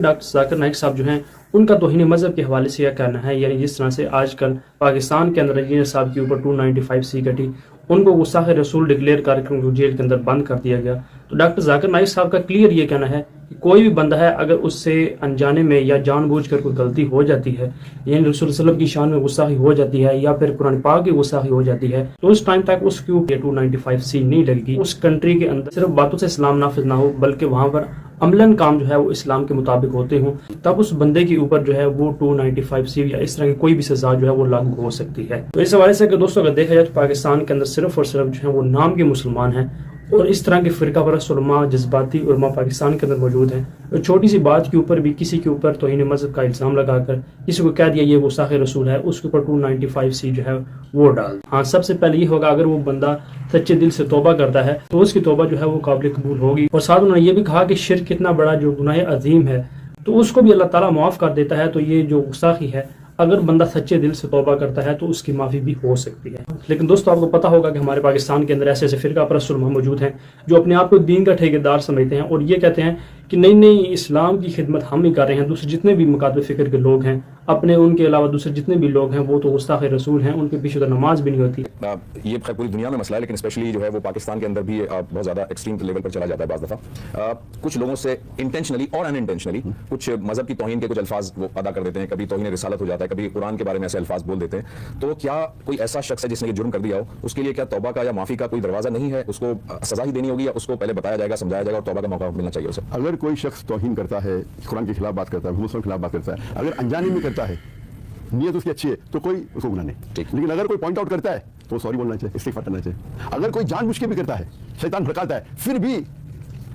Doctor Zakir Naik साहब जो हैं उनका तौहीन मज़हब के हवाले से यह कहना है, यानी जिस तरह से आजकल पाकिस्तान के अंदर इंजीनियर साहब के ऊपर 295C कटी, उनको गुस्ताख़ रसूल डिक्लेयर करके उनको जेल के अंदर बंद कर दिया गया। तो डॉक्टर जाकिर नाइक साहब का क्लियर ये कहना है कि कोई भी बंदा है अगर उससे अनजाने में या जानबूझकर कोई गलती हो जाती है, यानी रसूल सल्लल्लाहु अलैहि वसल्लम की शान में गुस्ताखी हो जाती है या फिर कुरान पाक की गुस्ताखी हो जाती है, तो उस टाइम तक उसके ऊपर 295C नहीं लगेगी। उस कंट्री के अंदर सिर्फ बातों से इस्लाम नाफिज ना हो बल्कि वहाँ पर अमलन काम जो है वो इस्लाम के मुताबिक होते हों, तब उस बंदे के ऊपर जो है वो 295C या इस तरह की कोई भी सजा जो है वो लागू हो सकती है। तो इस हवाले से अगर दोस्तों अगर देखा जाए तो पाकिस्तान के अंदर सिर्फ और सिर्फ जो है वो नाम के मुसलमान हैं और इस तरह के फ़िरका परस्त उलमा, जज्बाती उलमा पाकिस्तान के अंदर मौजूद हैं। तो छोटी सी बात के ऊपर भी किसी के ऊपर तौहीन मज़हब का इल्ज़ाम लगाकर किसी को कह दिया ये गुस्ताख़ रसूल है, उसके ऊपर 295C जो है वो डाल। हाँ, सबसे पहले ये होगा अगर वो बंदा सच्चे दिल से तौबा करता है तो उसकी तौबा जो है वो काबिल कबूल होगी। और साथ उन्होंने ये भी कहा कि शिर्क कितना बड़ा जो गुनाह अजीम है तो उसको भी अल्लाह ताला माफ़ कर देता है। तो ये जो गुस्ताखी है अगर बंदा सच्चे दिल से तौबा करता है तो उसकी माफ़ी भी हो सकती है। लेकिन दोस्तों आपको पता होगा कि हमारे पाकिस्तान के अंदर ऐसे ऐसे फ़िरका परस्त उलमा मौजूद हैं जो अपने आप को दीन का ठेकेदार समझते हैं और ये कहते हैं कि नहीं इस्लाम की खिदमत हम ही कर रहे हैं, दूसरे जितने भी मुकातब फ़िक्र के लोग हैं अपने उनके अलावा दूसरे जितने भी लोग हैं वो तो गुस्ताख़ रसूल हैं, उनके पीछे तो नमाज भी नहीं होती। ये पूरी दुनिया में मसला है, लेकिन स्पेशली जो है वो पाकिस्तान के अंदर भी बहुत ज़्यादा एक्सट्रीम लेवल पर चला जाता है। बाज़ दफ़ा कुछ लोगों से इंटेंशनली और अनइंटेंशनली कुछ मज़हब की तौहीन के कुछ अल्फाज वो अदा कर देते हैं, कभी तौहीन रिसालत हो जाता है, कभी कुरान के बारे में ऐसे अल्फाज बोल देते हैं। तो क्या कोई ऐसा शख्स है जिसने ये जुर्म कर दिया हो, उसके लिए क्या तौबा का या माफ़ी का कोई दरवाज़ा नहीं है? उसको सज़ा ही देनी होगी या उसको पहले बताया जाएगा, समझाया जाएगा और तौबा का मौका मिलना चाहिए उसे? अगर कोई शख्स तौहीन करता है, कुरान के खिलाफ बात करता है, मुसलमान के खिलाफ बात करता है, अगर अनजाने में करता है, नियत उसकी अच्छी है तो कोई उसको गुनाह नहीं। लेकिन अगर कोई पॉइंट आउट करता है तो सॉरी बोलना चाहिए, इस्तिग़फ़ार करना चाहिए। अगर कोई जानबूझ के भी करता है, शैतान भड़काता है, फिर भी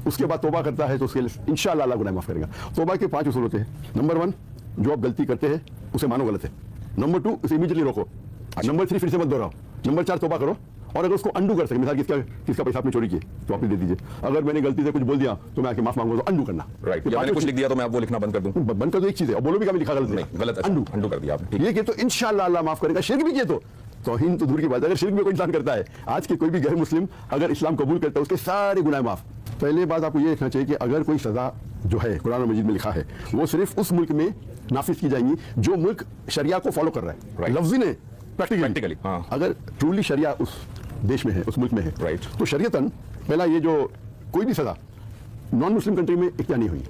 उसके बाद तौबा करता है तो उसके लिए इंशाअल्लाह अल्लाह गुनाह माफ़ करेगा। तौबा के 5 उसूल होते हैं। नंबर 1, जो आप गलती करते हैं उसे मानो गलत है। नंबर 2, उसे इमीडिएटली रोको। नंबर 3, फिर से मत दोहराओ। नंबर 4, तौबा करो और अगर उसको अंडू कर सके, मिसाल किसका पैसा आपने चोरी किए तो वापस दे दीजिए। अगर मैंने गलती से कुछ बोल दिया तो मैं आके माफ मांगूंगा, तो अंडू करना। राइट, या मैंने कुछ लिख दिया तो मैं वो लिखना बंद कर दूं। बंद कर दो, एक चीज है, और बोलो भी क्या लिखा गलत नहीं, गलत अंडू कर दिया आपने। ये कि तो इंशाअल्लाह अल्लाह माफ करेगा। शिर्क भी किए तो तौहीन तो दूर की बात है, अगर शिर्क में कोई इंसान करता है, आज के कोई भी गैर मुस्लिम अगर इस्लाम कबूल करता है उसके सारे गुनाह माफ। पहले बात आपको ये देखना चाहिए कि अगर कोई सजा जो है कुरान मजीद में लिखा है वो सिर्फ उस मुल्क में नाफिज की जाएंगी जो मुल्क शरिया को फॉलो कर रहा है, लफ्ज़ी नहीं प्रैक्टिकली। हाँ, अगर ट्रूली शरिया उस देश में है, उस मुल्क में है, राइट, तो शरीयतन पहला ये जो कोई भी सजा नॉन मुस्लिम कंट्री में इख्तियार नहीं हुई।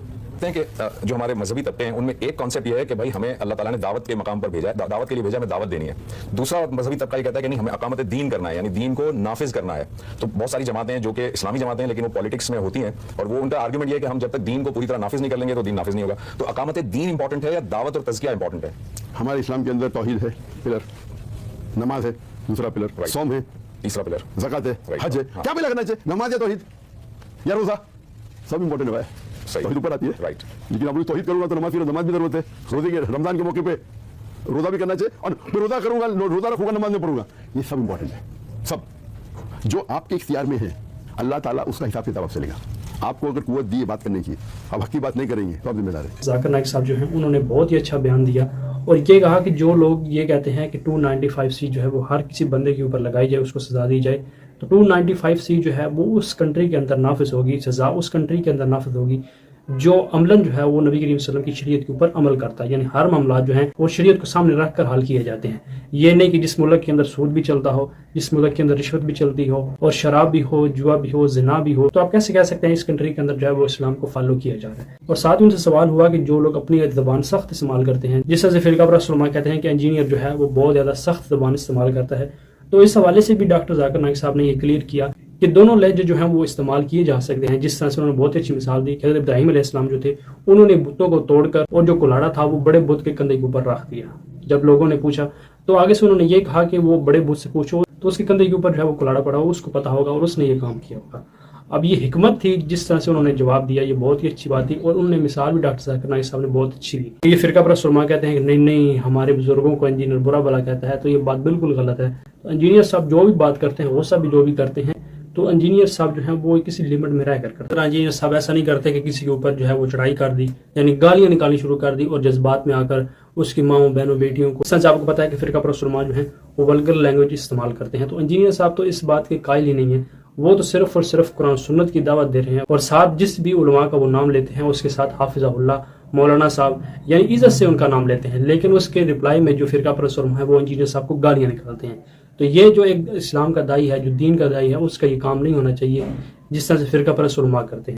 कि जो हमारे मजहबी तबके हैं उनमें एक कॉन्सेप्ट ये है कि भाई हमें अल्लाह ताला ने दावत के मकाम पर भेजा है, दावत के लिए भेजा, हमें दावत देनी है। दूसरा मजहबी तबका ये कहता है कि नहीं, हमें अकामत दीन करना है, यानी दीन को नाफिज करना है। तो बहुत सारी जमातें हैं जो कि इस्लामी जमातें हैं लेकिन वो पॉलिटिक्स में होती हैं और वो उनका आर्गुमेंट ये है कि हम जब तक दीन को पूरी तरह नाफिज नहीं कर लेंगे तो दीन नाफिज नहीं होगा। तो अकामत दीन इंपॉर्टेंट है या दावत और तज़किया इंपॉर्टेंट है? हमारे इस्लाम के अंदर तौहीद है पिलर, नमाज है दूसरा पिलर, सौम है तीसरा पिलर, ज़कात है, हज है। क्या पिलर करना चाहिए? नमाज या तौहीद या रोजा, सब इंपॉर्टेंट है। तौहीद ऊपर आती है, राइट, लेकिन अब तौहीद करूंगा तो नमाज भी जरूरत है। रोजे के रमजान के मौके पे रोजा भी करना चाहिए, और मैं रोजा करूंगा, रोजा रखूंगा, नमाज में पढ़ूंगा, ये सब इंपॉर्टेंट है। सब जो आपके इख्तियार में है अल्लाह ताला उसका हिसाब किताब आपसे लेगा। आपको अगर कुव्वत दी है बात करने की, अब हक की बात नहीं करेंगे तो आप जिम्मेदार है। जाकिर नाइक साहब जो हैं उन्होंने बहुत ही अच्छा बयान दिया और ये कहा कि जो लोग ये कहते हैं कि 295C जो है वो हर किसी बंदे के ऊपर लगाई जाए, उसको सजा दी जाए, तो 295C जो है वो उस कंट्री के अंदर नाफिज होगी, सजा उस कंट्री के अंदर नाफिज होगी जो अमलन जो है वो नबी करीम सल्लल्लाहु अलैहि वसल्लम की शरीयत के ऊपर अमल करता है। यानी हर मामला जो है वो शरीयत को सामने रख कर हल किए जाते हैं। ये नहीं कि जिस मुल्क के अंदर सूद भी चलता हो, जिस मुल्क के अंदर रिश्वत भी चलती हो और शराब भी हो, जुआ भी हो, जिना भी हो, तो आप कैसे कह सकते हैं इस कंट्री के अंदर जो है वो इस्लाम को फॉलो किया जा रहा है। और साथ ही उनसे सवाल हुआ कि जो लोग अपनी ज़बान सख्त इस्तेमाल करते हैं, जिस तरह से फ़िरका परस्त उलमा कहते हैं कि इंजीनियर जो है वो बहुत ज़्यादा सख्त ज़बान इस्तेमाल करता है, तो इस हवाले से भी डॉक्टर जाकिर नाइक साहब ने ये क्लियर किया कि दोनों लहजे जो हैं वो इस्तेमाल किए जा सकते हैं। जिस तरह से उन्होंने बहुत अच्छी मिसाल दी कि हज़रत इब्राहीम अलैहिस्सलाम जो थे उन्होंने बुतों को तोड़कर और जो कुल्हाड़ा था वो बड़े बुत के कंधे के ऊपर रख दिया। जब लोगों ने पूछा तो आगे से उन्होंने ये कहा कि वो बड़े बुत से पूछो तो उसके कंधे के ऊपर जो है वो कुल्हाड़ा पड़ा हो, उसको पता होगा और उसने ये काम किया होगा। अब ये हिकमत थी जिस तरह से उन्होंने जवाब दिया, ये बहुत ही अच्छी बात थी और उन्होंने मिसाल भी डॉक्टर जाकिर नाइक साहब ने बहुत अच्छी दी। ये फ़िरका परस्त उलमा कहते हैं कि नहीं हमारे बुजुर्गों को इंजीनियर बुरा भला कहता है, तो ये बात बिल्कुल गलत है। तो इंजीनियर साहब जो भी बात करते हैं, वो सब भी जो भी करते हैं, तो इंजीनियर साहब जो हैं वो किसी लिमिट में रह कर करते हैं। इंजीनियर साहब ऐसा नहीं करते कि किसी के ऊपर जो है वो चढ़ाई कर दी, यानी गालियां निकालनी शुरू कर दी और जज्बात में आकर उसकी माओ बहनों बेटियों को। सच आपको पता है कि फ़िरका परस्त उलमा जो हैं वो वल्गर लैंग्वेज इस्तेमाल करते हैं, तो इंजीनियर साहब तो इस बात के कायल ही नहीं है। वो तो सिर्फ और सिर्फ कुरान सुन्नत की दावत दे रहे हैं और साथ जिस भी उलमा का वो नाम लेते हैं उसके साथ हाफिज़हुल्लाह मौलाना साहब, यानी इज्जत से उनका नाम लेते हैं, लेकिन उसके रिप्लाई में जो फिरका परस्त है वो इंजीनियर साहब को गालियां निकालते हैं। तो ये जो एक इस्लाम का दाई है, जो दीन का दाई है, उसका ये काम नहीं होना चाहिए जिस तरह से फिरका परस्त उलमा करते हैं।